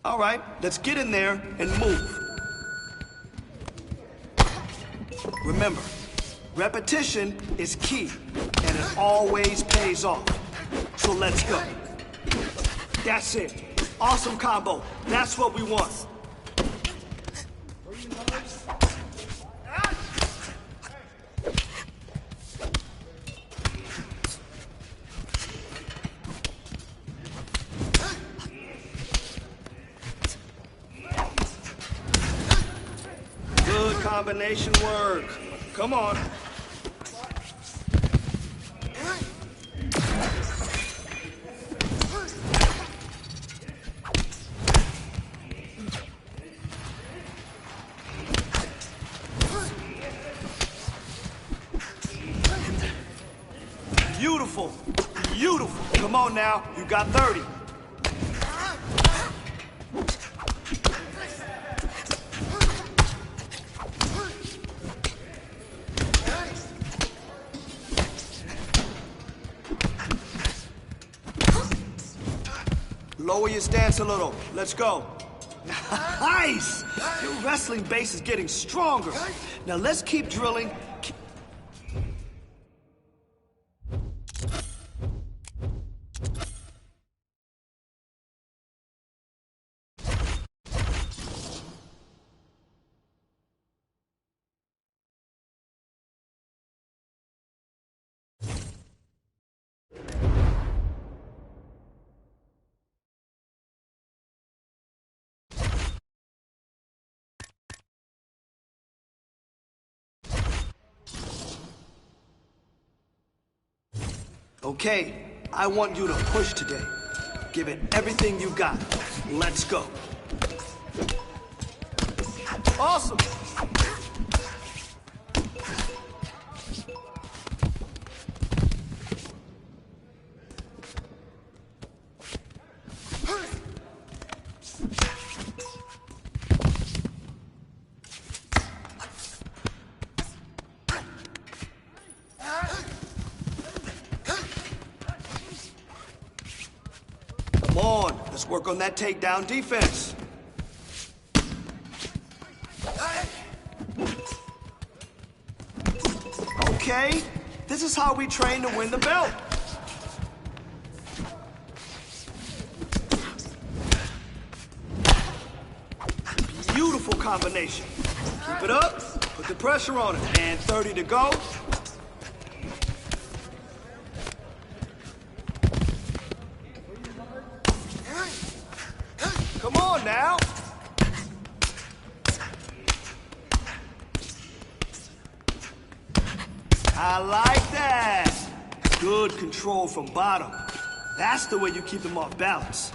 All right, let's get in there and move. Remember, repetition is key, and it always pays off. So let's go. That's it. Awesome combo. That's what we want. Good combination work. Come on. Beautiful. Beautiful. Come on now. You got 30. Lower your stance a little. Let's go. Nice! Your wrestling base is getting stronger. Now let's keep drilling. Okay, I want you to push today. Give it everything you got. Let's go. Awesome! Come on, let's work on that takedown defense. Okay, this is how we train to win the belt. Beautiful combination. Keep it up, put the pressure on it, and 30 to go. Come on now. I like that. Good control from bottom. That's the way you keep them off balance.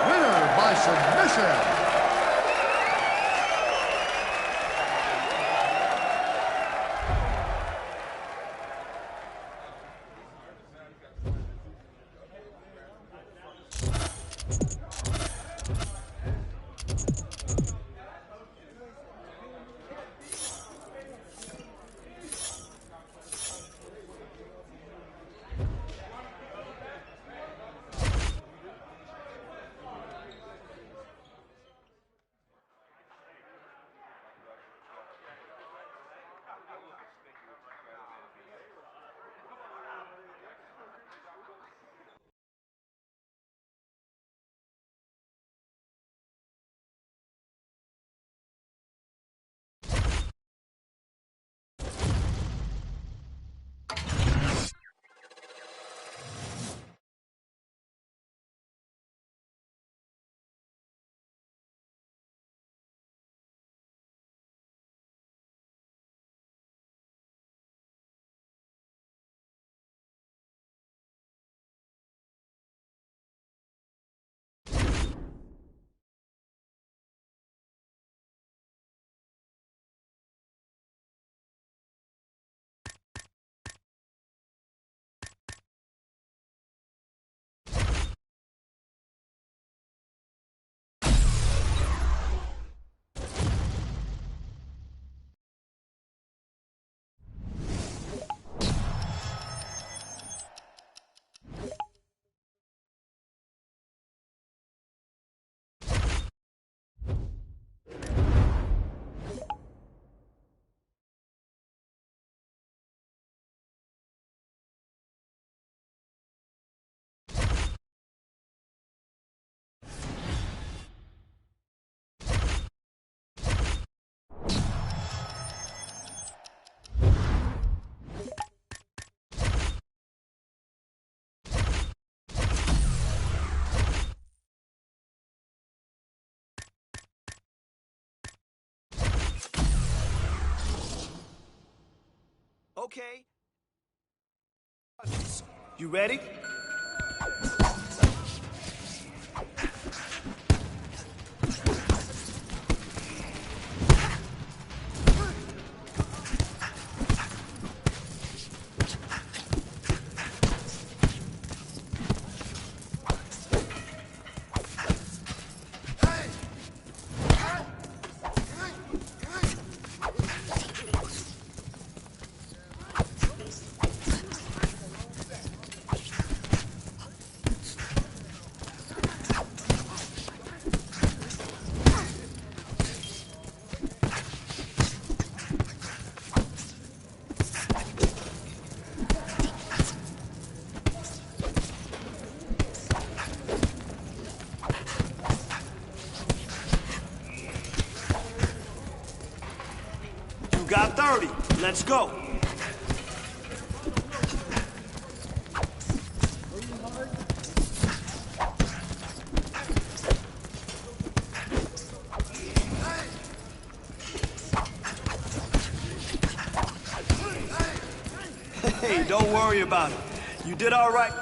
Winner by submission. Okay. You ready? Got 30. Let's go. Hey, don't worry about it. You did all right.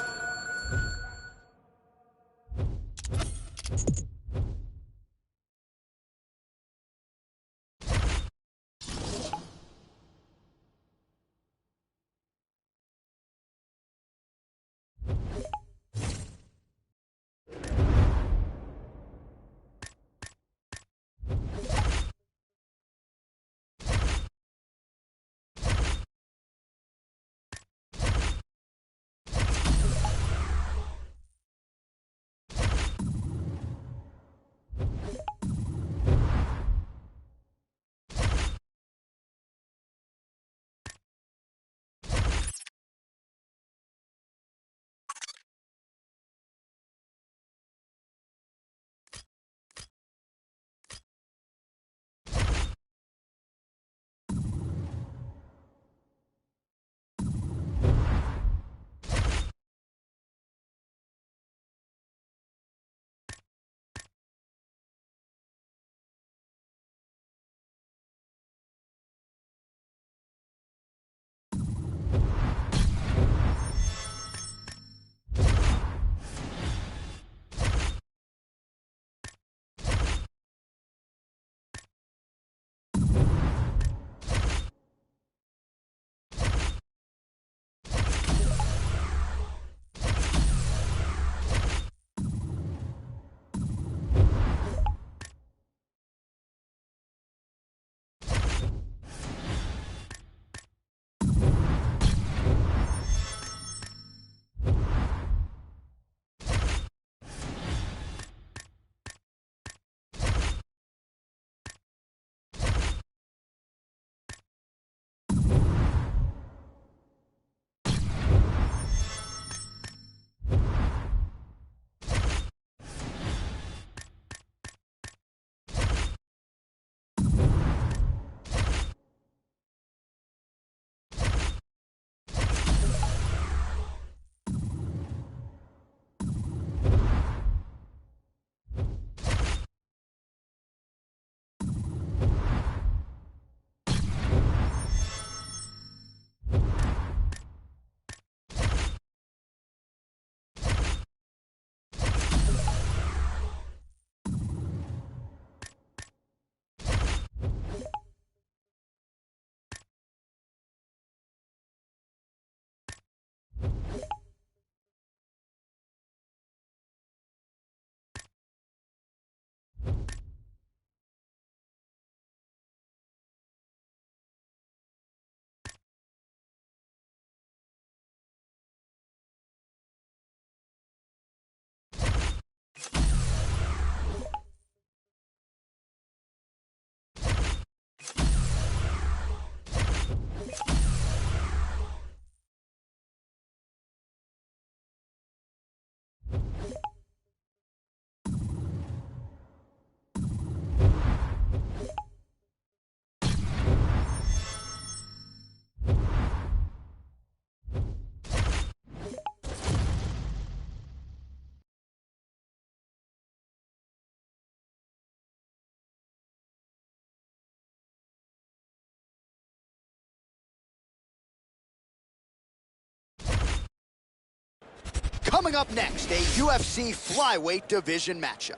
Coming up next, a UFC Flyweight Division matchup.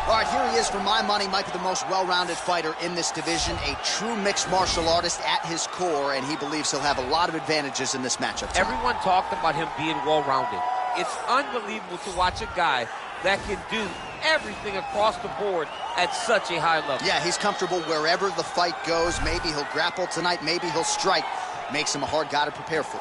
All right, here he is. For my money, might be the most well-rounded fighter in this division, a true mixed martial artist at his core, and he believes he'll have a lot of advantages in this matchup tonight. Everyone talked about him being well-rounded. It's unbelievable to watch a guy that can do everything across the board at such a high level. Yeah, he's comfortable wherever the fight goes. Maybe he'll grapple tonight, maybe he'll strike. Makes him a hard guy to prepare for.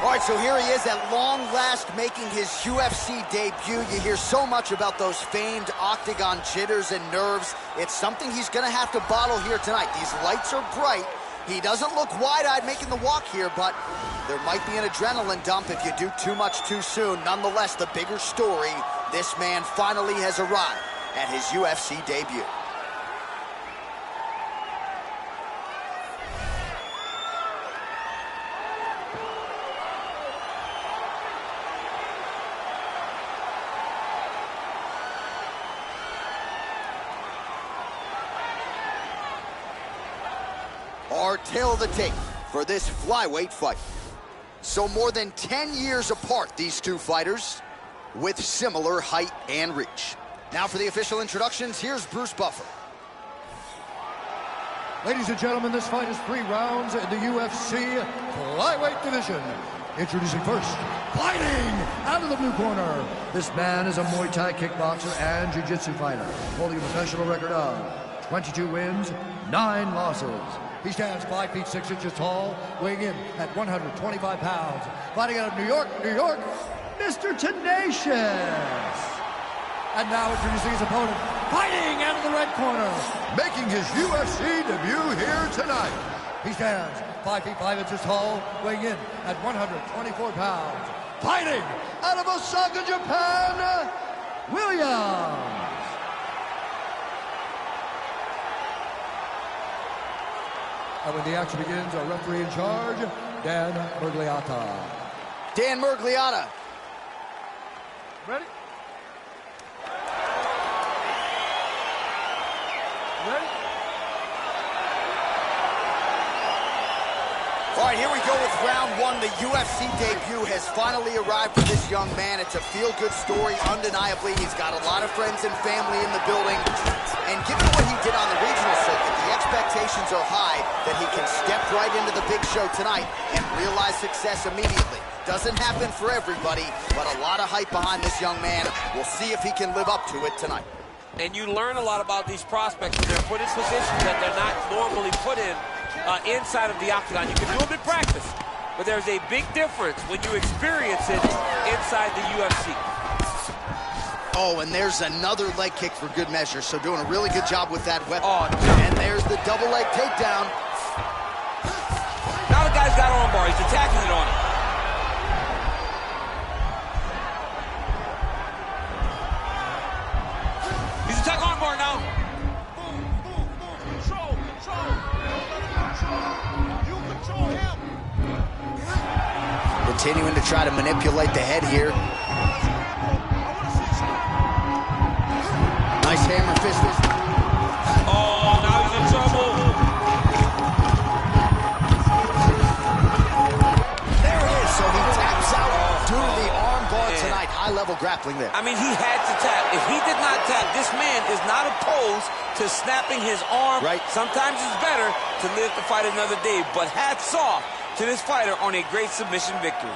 All right, so here he is at long last making his UFC debut. You hear so much about those famed octagon jitters and nerves. It's something he's going to have to bottle here tonight. These lights are bright. He doesn't look wide-eyed making the walk here, but there might be an adrenaline dump if you do too much too soon. Nonetheless, the bigger story, this man finally has arrived at his UFC debut. Our tale of the tape for this flyweight fight. So more than 10 years apart, these two fighters, with similar height and reach. Now for the official introductions, here's Bruce Buffer. Ladies and gentlemen, this fight is 3 rounds in the UFC Flyweight Division. Introducing first, fighting out of the blue corner. This man is a Muay Thai kickboxer and jiu-jitsu fighter, holding a professional record of 22 wins, 9 losses. He stands 5 feet 6 inches tall, weighing in at 125 pounds. Fighting out of New York, Mr. Tenacious. And now introducing his opponent, fighting out of the red corner, making his UFC debut here tonight. He stands 5 feet 5 inches tall, weighing in at 124 pounds. Fighting out of Osaka, Japan, Williams. And when the action begins, our referee in charge, Dan Murgliata. Dan Murgliata. Ready? Ready? All right, here we go with round 1. The UFC debut has finally arrived for this young man. It's a feel-good story, undeniably. He's got a lot of friends and family in the building. And given what he did on the regional circuit, the expectations are high that he can step right into the big show tonight and realize success immediately. Doesn't happen for everybody, but a lot of hype behind this young man. We'll see if he can live up to it tonight. And you learn a lot about these prospects. They're put in positions that they're not normally put in inside of the octagon. You can do them in practice, but there's a big difference when you experience it inside the UFC. Oh, and there's another leg kick for good measure, so doing a really good job with that weapon. Oh, and there's the double leg takedown. Now the guy's got armbar. He's attacking it on him. He's attacking armbar now. Continuing to try to manipulate the head here. Nice hammer fist. Oh, now he's in trouble. There it is. So he taps out due to the arm bar tonight. High-level grappling there. I mean, he had to tap. If he did not tap, this man is not opposed to snapping his arm. Right. Sometimes it's better to live to fight another day, but hats off to this fighter on a great submission victory.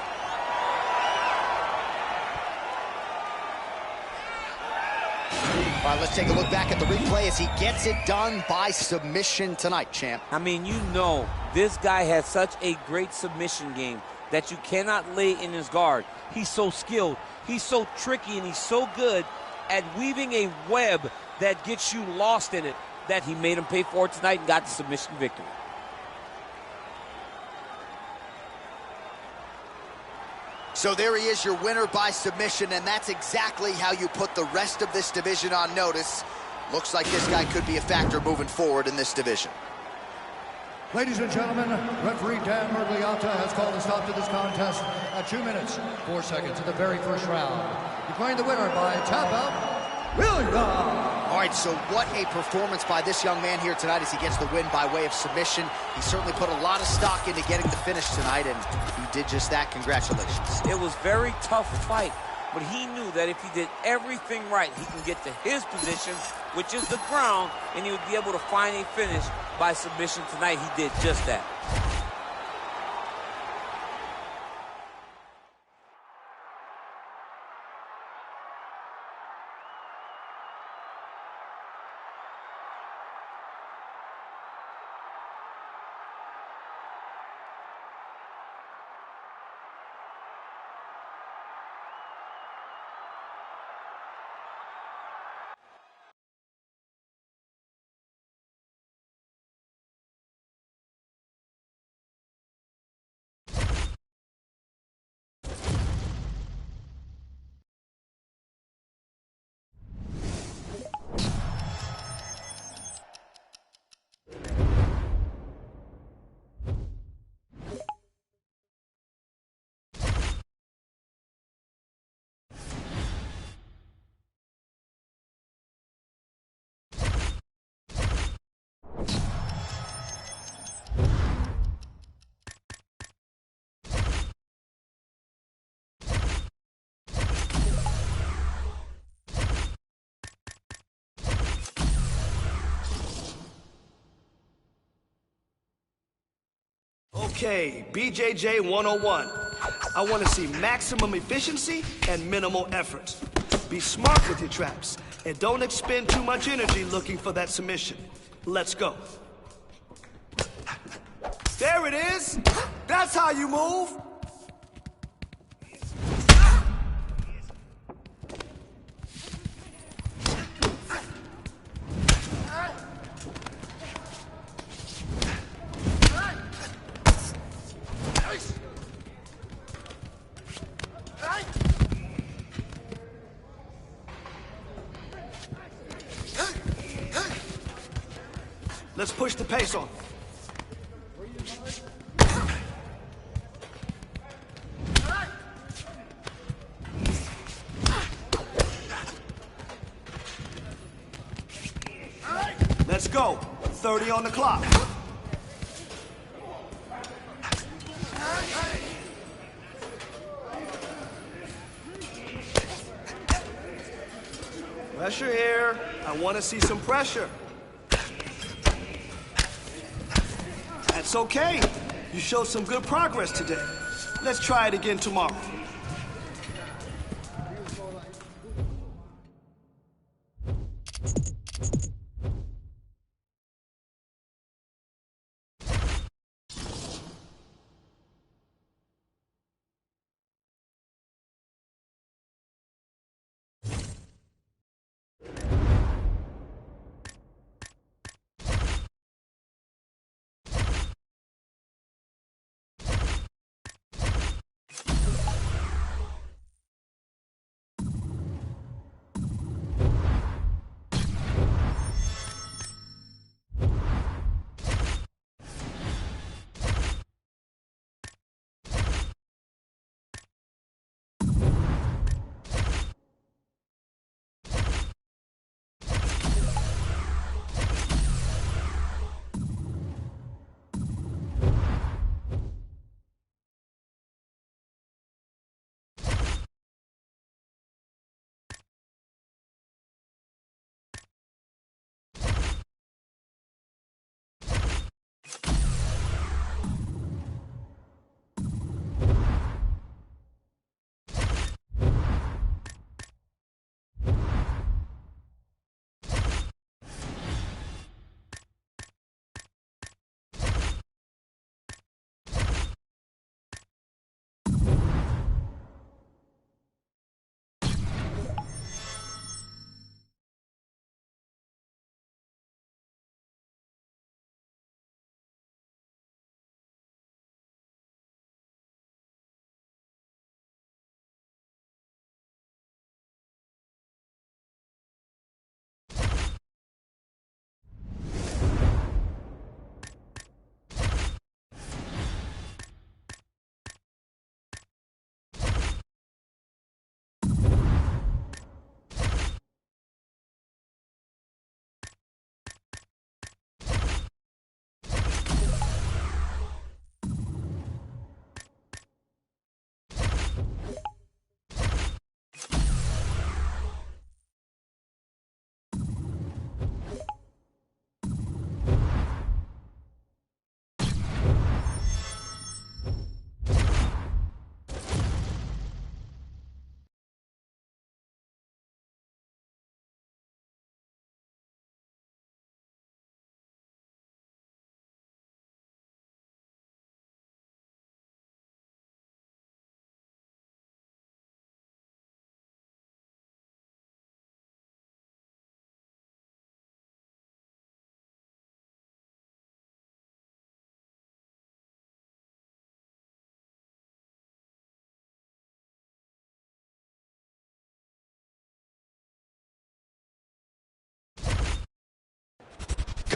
All right, let's take a look back at the replay as he gets it done by submission tonight, champ. I mean, you know, this guy has such a great submission game that you cannot lay in his guard. He's so skilled, he's so tricky, and he's so good at weaving a web that gets you lost in it that he made him pay for it tonight and got the submission victory. So there he is, your winner by submission, and that's exactly how you put the rest of this division on notice. Looks like this guy could be a factor moving forward in this division. Ladies and gentlemen, referee Dan Mergliata has called a stop to this contest at 2 minutes, 4 seconds of the very first round. Declaring the winner by tap out, William. All right, so what a performance by this young man here tonight as he gets the win by way of submission. He certainly put a lot of stock into getting the finish tonight, and he did just that. Congratulations. It was a very tough fight, but he knew that if he did everything right, he can get to his position, which is the ground, and he would be able to find a finish by submission tonight. He did just that. Okay, BJJ 101. I want to see maximum efficiency and minimal effort. Be smart with your traps, and don't expend too much energy looking for that submission. Let's go. There it is! That's how you move! Let's push the pace on. Let's go. 30 on the clock. Pressure here. I want to see some pressure. That's okay. You showed some good progress today. Let's try it again tomorrow.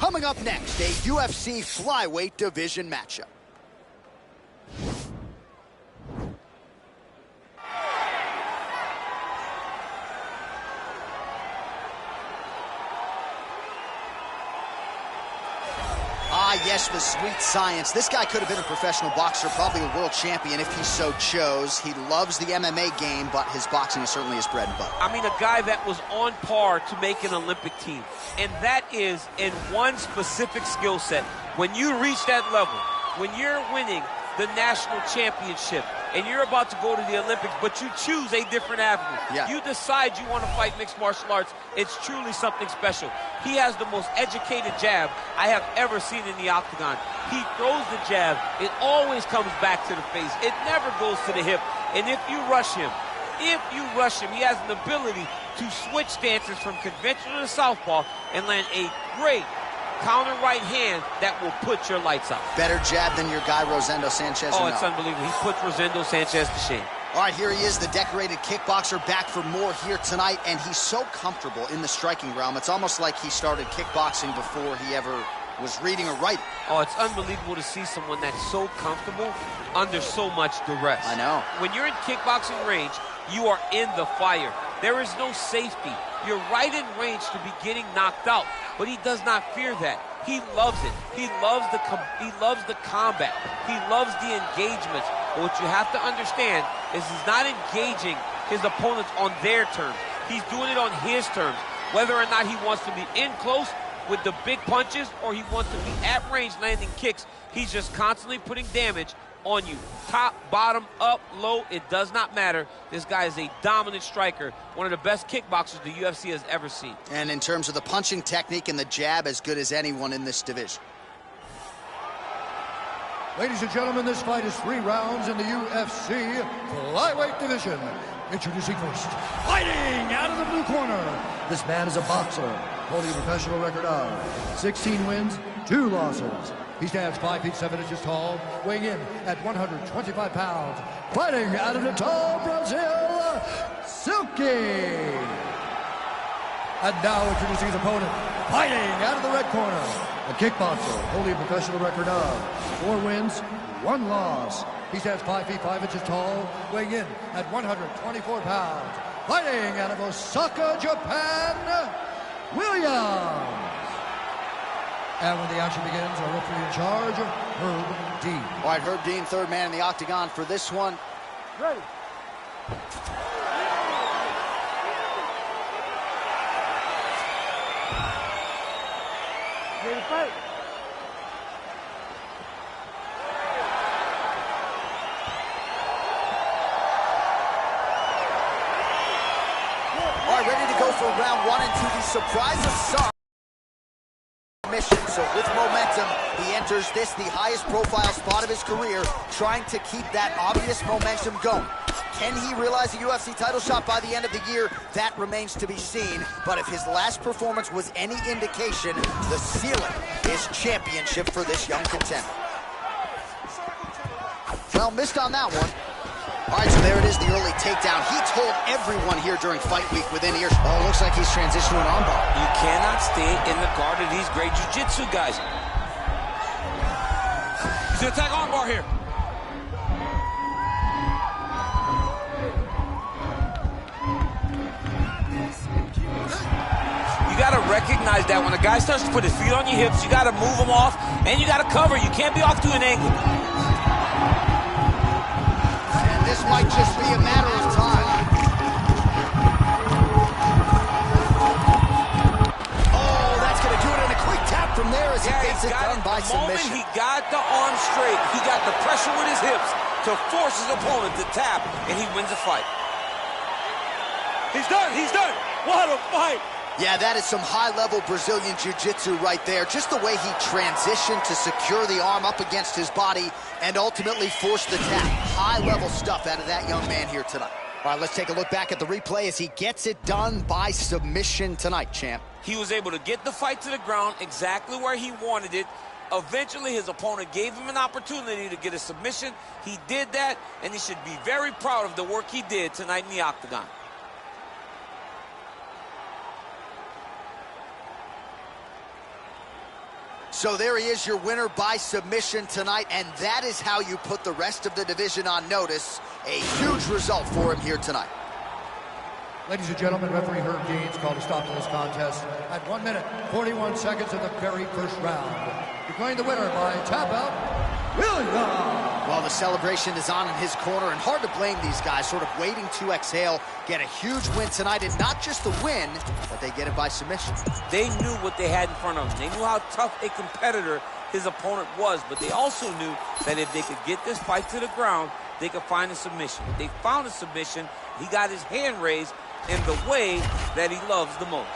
Coming up next, a UFC Flyweight Division matchup. Ah, yes, the sweet science. This guy could have been a professional boxer, probably a world champion if he so chose. He loves the MMA game, but his boxing is certainly his bread and butter. I mean, a guy that was on par to make an Olympic team. And that is in one specific skill set. When you reach that level, when you're winning the national championship, and you're about to go to the Olympics, but you choose a different avenue. Yeah. You decide you want to fight mixed martial arts. It's truly something special. He has the most educated jab I have ever seen in the octagon. He throws the jab. It always comes back to the face. It never goes to the hip. And if you rush him, he has an ability to switch stances from conventional to southpaw and land a great counter right hand that will put your lights out. Better jab than your guy, Rosendo Sanchez. Oh, it's unbelievable. He puts Rosendo Sanchez to shame. All right, here he is, the decorated kickboxer, back for more here tonight, and he's so comfortable in the striking realm. It's almost like he started kickboxing before he ever was reading or writing. Oh, it's unbelievable to see someone that's so comfortable under so much duress. I know. When you're in kickboxing range, you are in the fire. There is no safety. You're right in range to be getting knocked out, but he does not fear that. He loves it. He loves the combat. He loves the engagements. But what you have to understand is he's not engaging his opponents on their terms. He's doing it on his terms. Whether or not he wants to be in close with the big punches or he wants to be at range landing kicks, he's just constantly putting damage on you. Top, bottom, up, low, it does not matter. This guy is a dominant striker, one of the best kickboxers the UFC has ever seen. And in terms of the punching technique and the jab, as good as anyone in this division. Ladies and gentlemen, this fight is 3 rounds in the UFC Flyweight Division. Introducing first, fighting out of the blue corner. This man is a boxer, holding a professional record of 16 wins, 2 losses. He stands 5 feet 7 inches tall, weighing in at 125 pounds. Fighting out of Natal, Brazil, Silky. And now introducing his opponent, fighting out of the red corner, a kickboxer, holding a professional record of 4 wins, 1 loss. He stands 5 feet 5 inches tall, weighing in at 124 pounds. Fighting out of Osaka, Japan, Williams. And when the action begins, our referee in charge, Herb Dean. All right, Herb Dean, third man in the octagon for this one. Ready. Ready to fight. All right, ready to go for round 1 into the surprise assault. Mission. So with momentum, he enters this, the highest profile spot of his career, trying to keep that obvious momentum going. Can he realize a UFC title shot by the end of the year? That remains to be seen. But if his last performance was any indication, the ceiling is championship for this young contender. Well, missed on that one. All right, so there it is, the early takedown. He told everyone here during fight week within ears. Oh, looks like he's transitioned to an armbar. You cannot stay in the guard of these great jiu-jitsu guys. He's gonna attack armbar here. You gotta recognize that when a guy starts to put his feet on your hips, you gotta move him off, and you gotta cover. You can't be off to an angle. This might just be a matter of time. Oh, that's going to do it, and a quick tap from there as he gets it done by submission. The moment he got the arm straight, he got the pressure with his hips to force his opponent to tap, and he wins the fight. He's done, he's done. What a fight. Yeah, that is some high-level Brazilian jiu-jitsu right there. Just the way he transitioned to secure the arm up against his body and ultimately force the tap. High-level stuff out of that young man here tonight. All right, let's take a look back at the replay as he gets it done by submission tonight, champ. He was able to get the fight to the ground exactly where he wanted it. Eventually, his opponent gave him an opportunity to get a submission. He did that, and he should be very proud of the work he did tonight in the octagon. So there he is, your winner by submission tonight, and that is how you put the rest of the division on notice. A huge result for him here tonight. Ladies and gentlemen, referee Herb Deans called a stop to this contest at 1 minute, 41 seconds of the very first round. Declaring the winner by tap out, William. Well, the celebration is on in his corner, and hard to blame these guys, sort of waiting to exhale, get a huge win tonight, and not just the win, but they get it by submission. They knew what they had in front of them. They knew how tough a competitor his opponent was, but they also knew that if they could get this fight to the ground, they could find a submission. They found a submission. He got his hand raised in the way that he loves the most.